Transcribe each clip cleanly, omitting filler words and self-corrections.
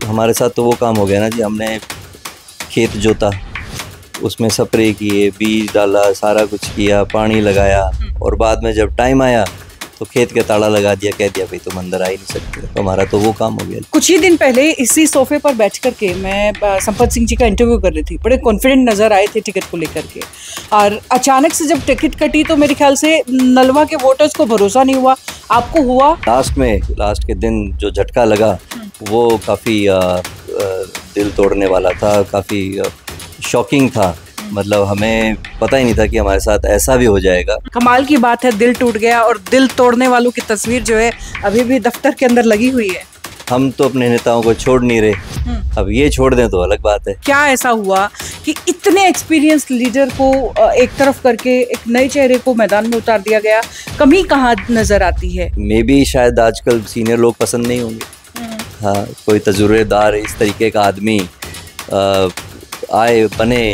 हमारे साथ तो वो काम हो गया ना जी, हमने खेत जोता, उसमें स्प्रे किए, बीज डाला, सारा कुछ किया, पानी लगाया और बाद में जब टाइम आया तो खेत के ताला लगा दिया, कह दिया भाई तुम अंदर आ ही नहीं सकते। तो हमारा तो वो काम हो गया। कुछ ही दिन पहले इसी सोफे पर बैठ करके मैं संपत सिंह जी का इंटरव्यू कर रही थी। बड़े कॉन्फिडेंट नजर आए थे टिकट को लेकर के, और अचानक से जब टिकट कटी तो मेरे ख्याल से नलवा के वोटर्स को भरोसा नहीं हुआ। आपको हुआ? लास्ट के दिन जो झटका लगा वो काफ़ी दिल तोड़ने वाला था, काफ़ी शॉकिंग था। मतलब हमें पता ही नहीं था कि हमारे साथ ऐसा भी हो जाएगा। कमाल की बात है, दिल टूट गया, और दिल तोड़ने वालों की तस्वीर जो है अभी भी दफ्तर के अंदर लगी हुई है। हम तो अपने नेताओं को छोड़ नहीं रहे, अब ये छोड़ दें तो अलग बात है। क्या ऐसा हुआ कि इतने एक्सपीरियंस लीडर को एक तरफ करके एक नए चेहरे को मैदान में उतार दिया गया? कमी कहाँ नजर आती है? मे बी शायद आजकल सीनियर लोग पसंद नहीं होंगे। हाँ, कोई तजुर्बेदार इस तरीके का आदमी आए बने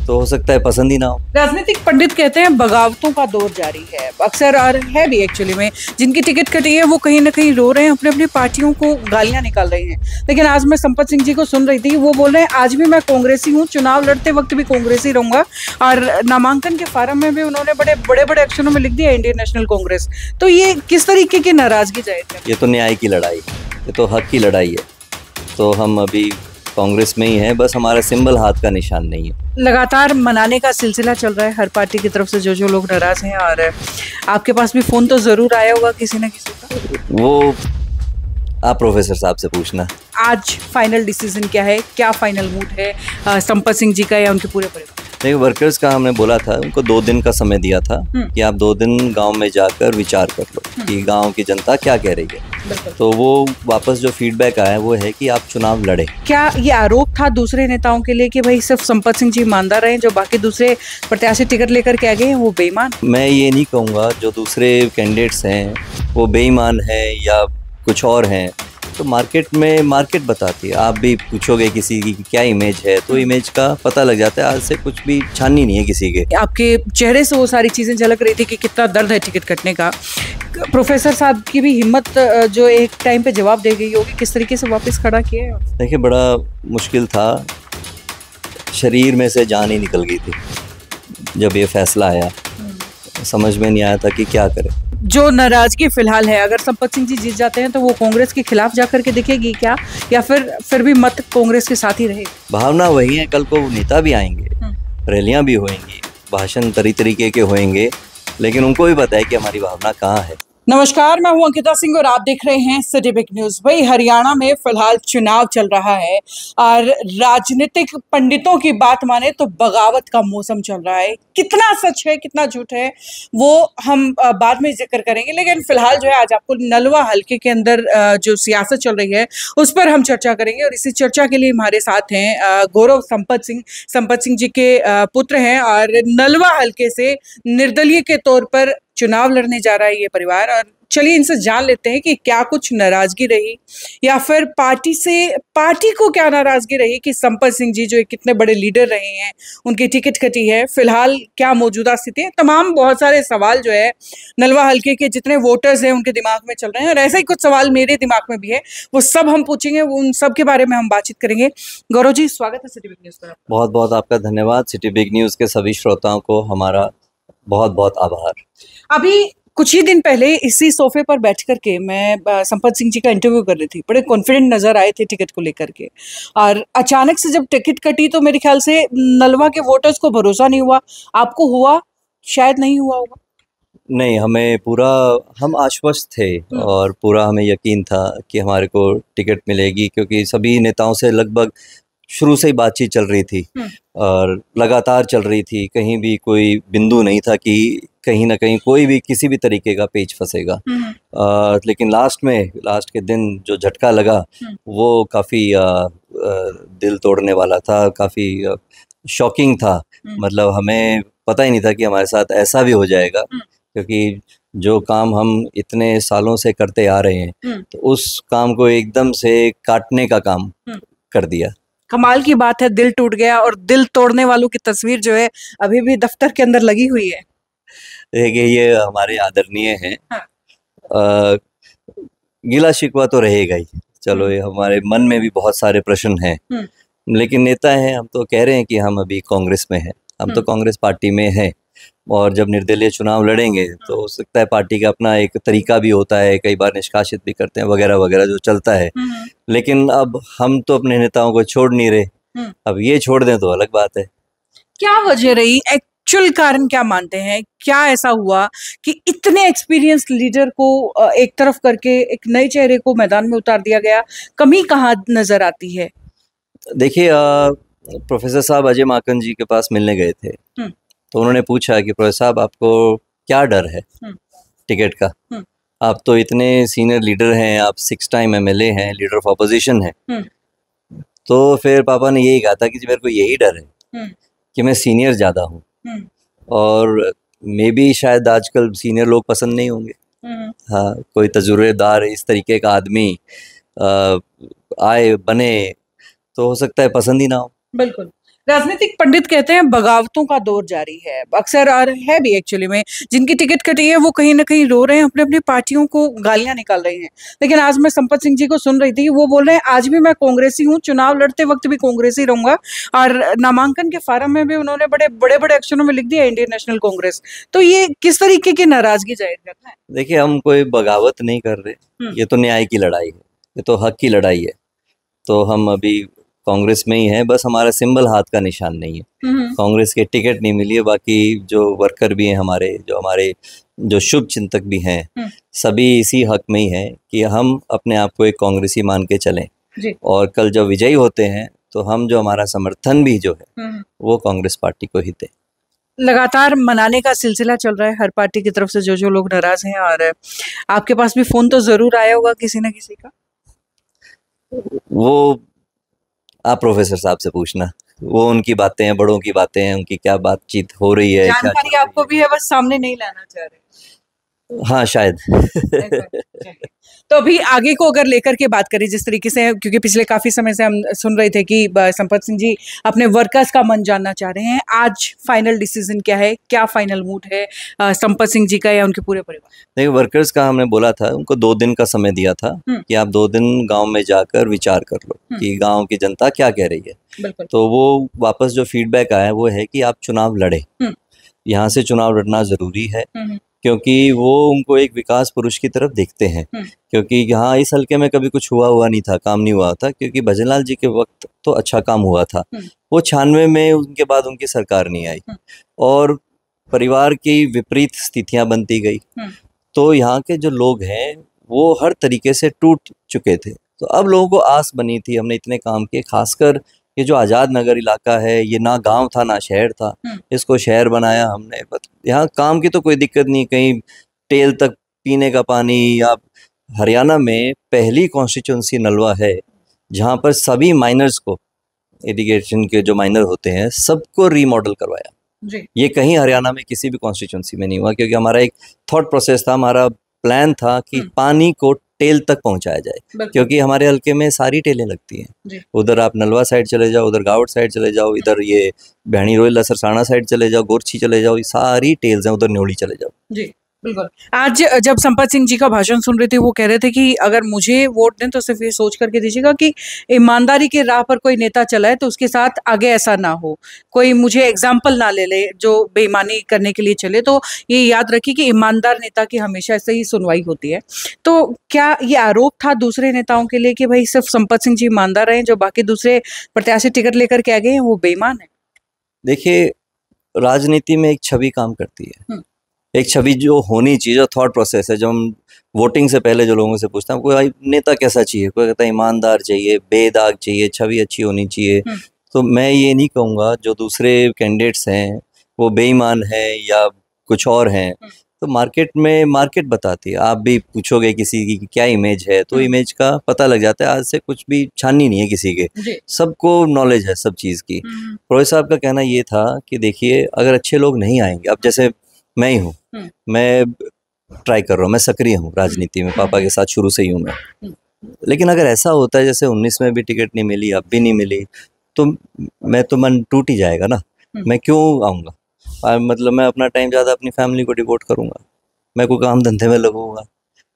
तो हो सकता है पसंद ही ना हो। राजनीतिक पंडित कहते हैं बगावतों का दौर जारी है अक्सर, और है भी एक्चुअली में। जिनकी टिकट कटी है वो कहीं ना कहीं रो रहे हैं, अपने अपनी पार्टियों को गालियां निकाल रहे हैं। लेकिन आज मैं संपत सिंह जी को सुन रही थी, वो बोल रहे हैं आज भी मैं कांग्रेसी हूँ, चुनाव लड़ते वक्त भी कांग्रेसी रहूंगा। और नामांकन के फार्म में भी उन्होंने बड़े बड़े अक्षरों में लिख दिया इंडियन नेशनल कांग्रेस। तो ये किस तरीके की नाराजगी जाहिर है? ये तो न्याय की लड़ाई, ये तो हक की लड़ाई है। तो हम अभी कांग्रेस में ही हैं, बस हमारा सिंबल हाथ का निशान नहीं है। लगातार मनाने का सिलसिला चल रहा है हर पार्टी की तरफ से, जो लोग नाराज हैं। और आपके पास भी फोन तो जरूर आया होगा किसी न किसी का। वो आप प्रोफेसर साहब से पूछना। आज फाइनल डिसीजन क्या है? क्या फाइनल मूड है संपत सिंह जी का या उनके पूरे परिवार? देखिए, वर्कर्स का हमने बोला था, उनको 2 दिन का समय दिया था कि आप 2 दिन गांव में जाकर विचार कर लो कि गांव की जनता क्या कह रही है। तो वो वापस जो फीडबैक आया वो है कि आप चुनाव लड़े। क्या ये आरोप था दूसरे नेताओं के लिए कि भाई सिर्फ संपत सिंह जी ईमानदार रहे, जो बाकी दूसरे प्रत्याशी टिकट लेकर के आ गए हैं वो बेईमान? मैं ये नहीं कहूँगा जो दूसरे कैंडिडेट्स हैं वो बेईमान हैं या कुछ और हैं। तो मार्केट बताती है। आप भी पूछोगे किसी की क्या इमेज है तो इमेज का पता लग जाता है। आज से कुछ भी छाननी नहीं है किसी के। आपके चेहरे से वो सारी चीजें झलक रही थी कि कितना दर्द है टिकट कटने का। प्रोफेसर साहब की भी हिम्मत जो एक टाइम पे जवाब दे गई होगी, किस तरीके से वापस खड़ा किया है? देखिए, बड़ा मुश्किल था, शरीर में से जान ही निकल गई थी जब ये फैसला आया। समझ में नहीं आया था कि क्या करें। जो नाराजगी फिलहाल है, अगर संपत सिंह जी जीत जाते हैं तो वो कांग्रेस के खिलाफ जाकर के दिखेगी क्या, या फिर भी मत कांग्रेस के साथ ही रहेगी? भावना वही है। कल को नेता भी आएंगे, रैलियां भी होंगी, भाषण तरीके के होंगे, लेकिन उनको भी पता है कि हमारी भावना कहाँ है। नमस्कार, मैं हूं अंकिता सिंह और आप देख रहे हैं सिटी बिग न्यूज। भाई, हरियाणा में फिलहाल चुनाव चल रहा है और राजनीतिक पंडितों की बात माने तो बगावत का मौसम चल रहा है। कितना सच है कितना झूठ है वो हम बाद में जिक्र करेंगे, लेकिन फिलहाल जो है आज आपको नलवा हलके के अंदर जो सियासत चल रही है उस पर हम चर्चा करेंगे। और इसी चर्चा के लिए हमारे साथ हैं गौरव संपत सिंह जी के पुत्र हैं, और नलवा हलके से निर्दलीय के तौर पर चुनाव लड़ने जा रहा है ये परिवार। और चलिए इनसे जान लेते हैं कि क्या कुछ नाराजगी रही, या फिर पार्टी को क्या नाराजगी रही कि संपत सिंह जी जो कितने बड़े लीडर रहे हैं उनकी टिकट कटी है। फिलहाल क्या मौजूदा स्थिति है, तमाम बहुत सारे सवाल जो है नलवा हल्के के जितने वोटर्स हैं उनके दिमाग में चल रहे हैं, और ऐसा ही कुछ सवाल मेरे दिमाग में भी है, वो सब हम पूछेंगे, उन सब के बारे में हम बातचीत करेंगे। गौरव जी, स्वागत है सिटी बिग न्यूज पर। बहुत बहुत आपका धन्यवाद। सिटी बिग न्यूज के सभी श्रोताओं को हमारा बहुत बहुत आभार। अभी कुछ ही दिन पहले इसी सोफे पर बैठ करके मैं संपत सिंह जी का इंटरव्यू कर रही थी। बड़े कॉन्फिडेंट नजर आए थे टिकट को लेकर के, और अचानक से जब टिकट कटी तो मेरे ख्याल से नलवा के वोटर्स को भरोसा नहीं हुआ। आपको हुआ? शायद नहीं हुआ होगा। नहीं, हम आश्वस्त थे और पूरा हमें यकीन था कि हमारे को टिकट मिलेगी, क्योंकि सभी नेताओं से लगभग शुरू से ही बातचीत चल रही थी और लगातार चल रही थी। कहीं भी कोई बिंदु नहीं था कि कहीं ना कहीं कोई भी किसी भी तरीके का पेच फंसेगा। लेकिन लास्ट के दिन जो झटका लगा वो काफ़ी दिल तोड़ने वाला था, काफ़ी शॉकिंग था। मतलब हमें पता ही नहीं था कि हमारे साथ ऐसा भी हो जाएगा, क्योंकि जो काम हम इतने सालों से करते आ रहे हैं तो उस काम को एकदम से काटने का काम कर दिया। कमाल की बात है, दिल टूट गया, और दिल तोड़ने वालों की तस्वीर जो है अभी भी दफ्तर के अंदर लगी हुई है। देखिए, ये हमारे आदरणीय हैं। गिला शिकवा तो रहेगा ही, चलो ये हमारे मन में भी बहुत सारे प्रश्न हैं, लेकिन नेता हैं हम तो कह रहे हैं कि हम अभी कांग्रेस में हैं, हम तो कांग्रेस पार्टी में हैं। और जब निर्दलीय चुनाव लड़ेंगे तो हो सकता है पार्टी का अपना एक तरीका भी होता है, कई बार निष्कासित भी करते हैं वगैरह वगैरह जो चलता है। लेकिन अब हम तो अपने नेताओं को छोड़ नहीं रहे, अब ये छोड़ दें तो अलग बात है। क्या वजह रही, एक्चुअल कारण क्या मानते हैं? क्या ऐसा हुआ कि इतने एक्सपीरियंस लीडर को एक तरफ करके एक नए चेहरे को मैदान में उतार दिया गया? कमी कहाँ नजर आती है? देखिए प्रोफेसर साहब अजय माकन जी के पास मिलने गए थे, तो उन्होंने पूछा कि प्रोफेसर साहब आपको क्या डर है टिकट का? आप तो इतने सीनियर लीडर हैं, आप 6 टाइम MLA हैं, लीडर ऑफ अपोजिशन हैं। तो फिर पापा ने यही कहा था कि मेरे को यही डर है कि मैं सीनियर ज़्यादा हूँ, और मे बी शायद आजकल सीनियर लोग पसंद नहीं होंगे। हाँ, कोई तजुर्बेदार इस तरीके का आदमी आए बने तो हो सकता है पसंद ही ना हो। बिल्कुल। राजनीतिक पंडित कहते हैं बगावतों का दौर जारी है अक्सर, और है भी एक्चुअली में। जिनकी टिकट कटी है वो कहीं ना कहीं रो रहे हैं, अपने अपनी पार्टियों को गालियां निकाल रहे हैं। लेकिन आज मैं संपत सिंह जी को सुन रही थी, वो बोल रहे हैं आज भी मैं कांग्रेसी हूँ, चुनाव लड़ते वक्त भी कांग्रेसी रहूंगा। और नामांकन के फार्म में भी उन्होंने बड़े बड़े बड़े अक्षरों में लिख दिया इंडियन नेशनल कांग्रेस। तो ये किस तरीके की नाराजगी जाहिर करता है? देखिए हम कोई बगावत नहीं कर रहे, ये तो न्याय की लड़ाई है, ये तो हक की लड़ाई है। तो हम अभी कांग्रेस में ही हैं, बस हमारा सिंबल हाथ का निशान नहीं है। कांग्रेस के टिकट नहीं मिली है, बाकी जो वर्कर भी हैं हमारे जो शुभ चिंतक भी हैं, सभी इसी हक में ही हैं कि हम अपने आप को एक कांग्रेसी मान के चलें। और कल जब विजयी होते हैं तो हम जो हमारा समर्थन भी जो है वो कांग्रेस पार्टी को ही दें। लगातार मनाने का सिलसिला चल रहा है हर पार्टी की तरफ से, जो लोग नाराज हैं। और आपके पास भी फोन तो जरूर आया होगा किसी ना किसी का? वो आप प्रोफेसर साहब से पूछना, वो उनकी बातें हैं, बड़ों की बातें हैं, उनकी क्या बातचीत हो रही है, जानकारी आपको भी है, बस सामने नहीं लाना चाह रहे। हाँ शायद। तो अभी आगे को अगर लेकर के बात करें जिस तरीके से, क्योंकि पिछले काफी समय से हम सुन रहे थे कि संपत सिंह जी अपने वर्कर्स का मन जानना चाह रहे हैं, आज फाइनल डिसीजन क्या है, क्या फाइनल मूड है संपत सिंह जी का या उनके पूरे परिवार? देखिए वर्कर्स का हमने बोला था, उनको 2 दिन का समय दिया था कि आप 2 दिन गांव में जाकर विचार कर लो कि गांव की जनता क्या कह रही है। तो वो वापस जो फीडबैक आया वो है कि आप चुनाव लड़े, यहाँ से चुनाव लड़ना जरूरी है, क्योंकि वो उनको एक विकास पुरुष की तरफ देखते हैं। क्योंकि यहाँ इस हल्के में कभी कुछ हुआ नहीं था, काम नहीं हुआ था, क्योंकि भजनलाल जी के वक्त तो अच्छा काम हुआ था। वो 96 में उनके बाद उनकी सरकार नहीं आई और परिवार की विपरीत स्थितियां बनती गई। तो यहाँ के जो लोग हैं वो हर तरीके से टूट चुके थे। तो अब लोगों को आस बनी थी, हमने इतने काम किए, खासकर ये जो आज़ाद नगर इलाका है, ये ना गांव था ना शहर था, इसको शहर बनाया हमने। यहाँ काम की तो कोई दिक्कत नहीं, कहीं टेल तक पीने का पानी। या हरियाणा में पहली कॉन्स्टिट्यूंसी नलवा है जहाँ पर सभी माइनर्स को, इरिगेशन के जो माइनर होते हैं सबको रीमॉडल करवाया। ये कहीं हरियाणा में किसी भी कॉन्स्टिट्यूंसी में नहीं हुआ, क्योंकि हमारा एक थॉट प्रोसेस था, हमारा प्लान था कि पानी को टेल तक पहुंचाया जाए, क्योंकि हमारे हल्के में सारी टेलें लगती हैं। उधर आप नलवा साइड चले जाओ, उधर गावड़ साइड चले जाओ, इधर ये भैणी रोयल सरसाणा साइड चले जाओ, गोरछी चले जाओ, ये सारी टेल्स हैं, उधर न्योड़ी चले जाओ। जी बिल्कुल। आज जब संपत सिंह जी का भाषण सुन रहे थे, वो कह रहे थे कि अगर मुझे वोट दें तो सिर्फ ये सोच करके दीजिएगा कि ईमानदारी की राह पर कोई नेता चला है तो उसके साथ आगे ऐसा ना हो, कोई मुझे एग्जाम्पल ना ले ले जो बेईमानी करने के लिए चले। तो ये याद रखिए कि ईमानदार नेता की हमेशा ऐसे ही सुनवाई होती है। तो क्या ये आरोप था दूसरे नेताओं के लिए कि भाई सिर्फ संपत सिंह जी ईमानदार रहे, जो बाकी दूसरे प्रत्याशी टिकट लेकर के आ गए हैं वो बेईमान है? देखिए राजनीति में एक छवि काम करती है, एक छवि जो होनी चाहिए, जो थॉट प्रोसेस है। जो हम वोटिंग से पहले जो लोगों से पूछते हैं कोई नेता कैसा चाहिए, कोई कहता है ईमानदार चाहिए, बेदाग चाहिए, छवि अच्छी होनी चाहिए। तो मैं ये नहीं कहूँगा जो दूसरे कैंडिडेट्स हैं वो बेईमान है या कुछ और हैं। तो मार्केट बताती है। आप भी पूछोगे किसी की क्या इमेज है तो इमेज का पता लग जाता है। आज से कुछ भी छाननी नहीं है किसी के, सबको नॉलेज है सब चीज़ की। प्रोफेसर साहब का कहना ये था कि देखिए अगर अच्छे लोग नहीं आएंगे, अब जैसे मैं ही हूँ, मैं ट्राई कर रहा हूँ, मैं सक्रिय हूँ राजनीति में, पापा के साथ शुरू से ही हूँ मैं। लेकिन अगर ऐसा होता है जैसे 19 में भी टिकट नहीं मिली, अब भी नहीं मिली, तो मन टूट ही जाएगा ना। मैं क्यों आऊँगा? मतलब मैं अपना टाइम ज़्यादा अपनी फैमिली को डिवोट करूँगा, मैं कोई काम धंधे में लगूंगा।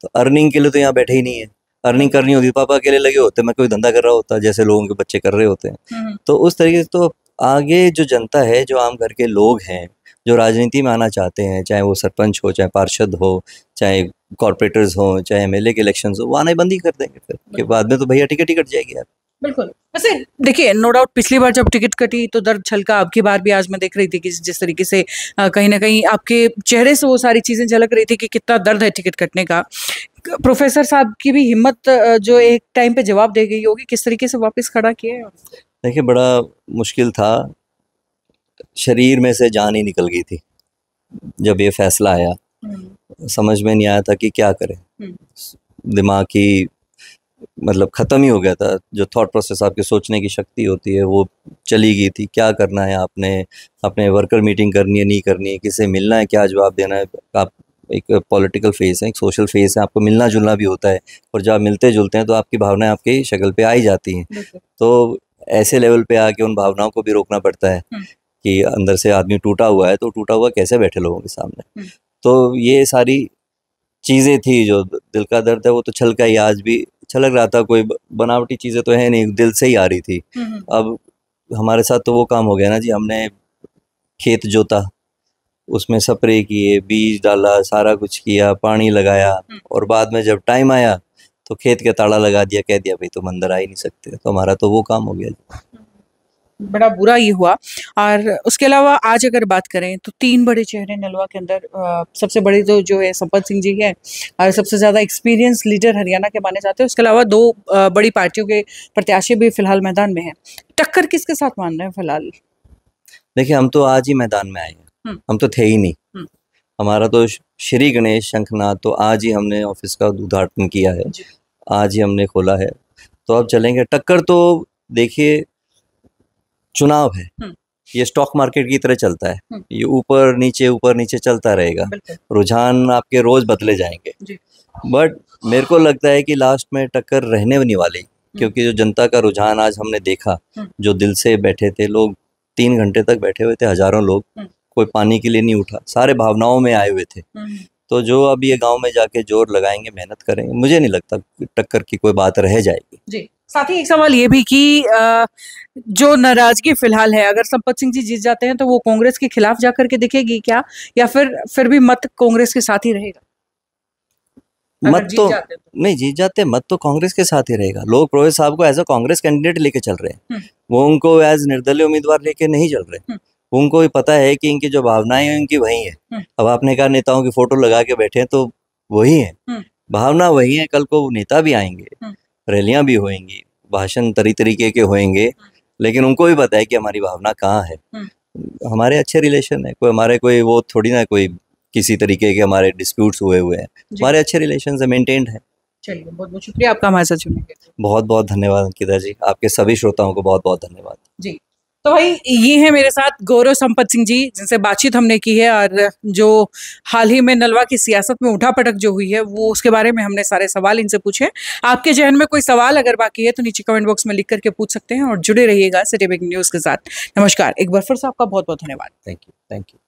तो अर्निंग के लिए तो यहाँ बैठे ही नहीं है। अर्निंग करनी होती, पापा अकेले लगे होते, मैं कोई धंधा कर रहा होता जैसे लोगों के बच्चे कर रहे होते हैं। तो उस तरीके से तो आगे जो जनता है, जो आम घर के लोग हैं, जो राजनीति में आना चाहते हैं, चाहे वो सरपंच हो, चाहे पार्षद हो, चाहे कॉर्पोरेटर्स हो, चाहे एमएलए के इलेक्शंस हो, वो आना ही बंद ही कर देंगे फिर के बाद में तो भैया टिकट ही कट जाएगी यार। बिल्कुल। वैसे देखिए, नो डाउट पिछली बार जब टिकट कटी तो दर्द छलका, अब की बार भी आज मैं देख रही थी कि जिस तरीके से कहीं ना कहीं आपके चेहरे से वो सारी चीजें झलक रही थी कि कितना दर्द है टिकट कटने का। प्रोफेसर साहब की भी हिम्मत जो एक टाइम पे जवाब दे गई होगी, किस तरीके से वापस खड़ा किया है? देखिए, बड़ा मुश्किल था, शरीर में से जान ही निकल गई थी जब ये फैसला आया। समझ में नहीं आया था कि क्या करें, दिमाग की मतलब ख़त्म ही हो गया था। जो थॉट प्रोसेस आपके सोचने की शक्ति होती है वो चली गई थी। क्या करना है आपने, अपने वर्कर मीटिंग करनी है नहीं करनी है, किसे मिलना है, क्या जवाब देना है। आप एक पॉलिटिकल फेस है, एक सोशल फेस है, आपको मिलना जुलना भी होता है, और जब आप मिलते जुलते हैं तो आपकी भावनाएं आपकी शक्ल पे आ ही जाती हैं। तो ऐसे लेवल पे आके उन भावनाओं को भी रोकना पड़ता है कि अंदर से आदमी टूटा हुआ है तो टूटा हुआ कैसे बैठे लोगों के सामने। तो ये सारी चीज़ें थी, जो दिल का दर्द है वो तो छलका ही, आज भी छलक रहा था। कोई बनावटी चीज़ें तो है नहीं, दिल से ही आ रही थी। अब हमारे साथ तो वो काम हो गया ना जी, हमने खेत जोता, उसमें स्प्रे किए, बीज डाला, सारा कुछ किया, पानी लगाया, और बाद में जब टाइम आया तो खेत के ताला लगा दिया, कह दिया भाई तुम अंदर आ ही नहीं सकते। तो हमारा तो वो काम हो गया। बड़ा बुरा ये हुआ। और उसके अलावा आज अगर बात करें तो 3 बड़े चेहरे नलवा के अंदर, सबसे बड़े तो जो है संपत सिंह जी है, और सबसे ज़्यादा एक्सपीरियंस लीडर हरियाणा के माने जाते हैं। उसके अलावा 2 बड़ी पार्टियों के प्रत्याशी भी फिलहाल मैदान में हैं। टक्कर किसके साथ मान रहे हैं फिलहाल? देखिए, हम तो आज ही मैदान में आए हैं, हम तो थे ही नहीं। हमारा तो श्री गणेश शंखनाथ तो आज ही हमने ऑफिस का उद्घाटन किया है, आज ही हमने खोला है, तो अब चलेंगे। टक्कर तो देखिए, चुनाव है, ये स्टॉक मार्केट की तरह चलता है, ये ऊपर नीचे चलता रहेगा, रुझान आपके रोज बदले जाएंगे। बट मेरे को लगता है कि लास्ट में टक्कर रहने नहीं वाली, क्योंकि जो जनता का रुझान आज हमने देखा, जो दिल से बैठे थे लोग, 3 घंटे तक बैठे हुए थे, हजारों लोग, कोई पानी के लिए नहीं उठा, सारे भावनाओं में आए हुए थे। तो जो अब ये गांव में जाके जोर लगाएंगे, मेहनत करेंगे, मुझे नहीं लगता टक्कर की कोई बात रह जाएगी जी। साथ ही एक सवाल ये भी कि जो नाराजगी फिलहाल है, अगर संपत सिंह जी जीत जाते हैं तो वो कांग्रेस के खिलाफ जाकर के दिखेगी क्या, या फिर भी मत कांग्रेस के साथ ही रहेगा? मत तो नहीं, जीत जाते मत तो कांग्रेस के साथ ही रहेगा। लोग प्रोफेसर साहब को एज अ कांग्रेस कैंडिडेट लेके चल रहे हैं, वो उनको एज निर्दलीय उम्मीदवार लेके नहीं चल रहे। उनको भी पता है कि इनकी जो भावनाएं हैं उनकी वही है। अब आपने कहा नेताओं की फोटो लगा के बैठे हैं, तो वही है, भावना वही है। कल को नेता भी आएंगे, रैलियां भी होंगी, भाषण तरीके के होंगे, लेकिन उनको भी पता है कि हमारी भावना कहाँ है। हमारे अच्छे रिलेशन है, कोई वो थोड़ी ना कोई किसी तरीके के हमारे डिस्प्यूट्स हुए हैं, हमारे अच्छे रिलेशन है, मेंटेन्ड है। चलिए, बहुत बहुत शुक्रिया आपका हमारे साथ जुड़ने के लिए। बहुत बहुत धन्यवाद अंकिता जी, आपके सभी श्रोताओं को बहुत बहुत धन्यवाद जी। तो भाई, ये है मेरे साथ गौरव संपत सिंह जी, जिनसे बातचीत हमने की है, और जो हाल ही में नलवा की सियासत में उठापटक जो हुई है वो उसके बारे में हमने सारे सवाल इनसे पूछे। आपके जहन में कोई सवाल अगर बाकी है तो नीचे कमेंट बॉक्स में लिख करके पूछ सकते हैं, और जुड़े रहिएगा सिटी बिग न्यूज़ के साथ। नमस्कार, एक बार फिर से आपका बहुत बहुत धन्यवाद। Thank you.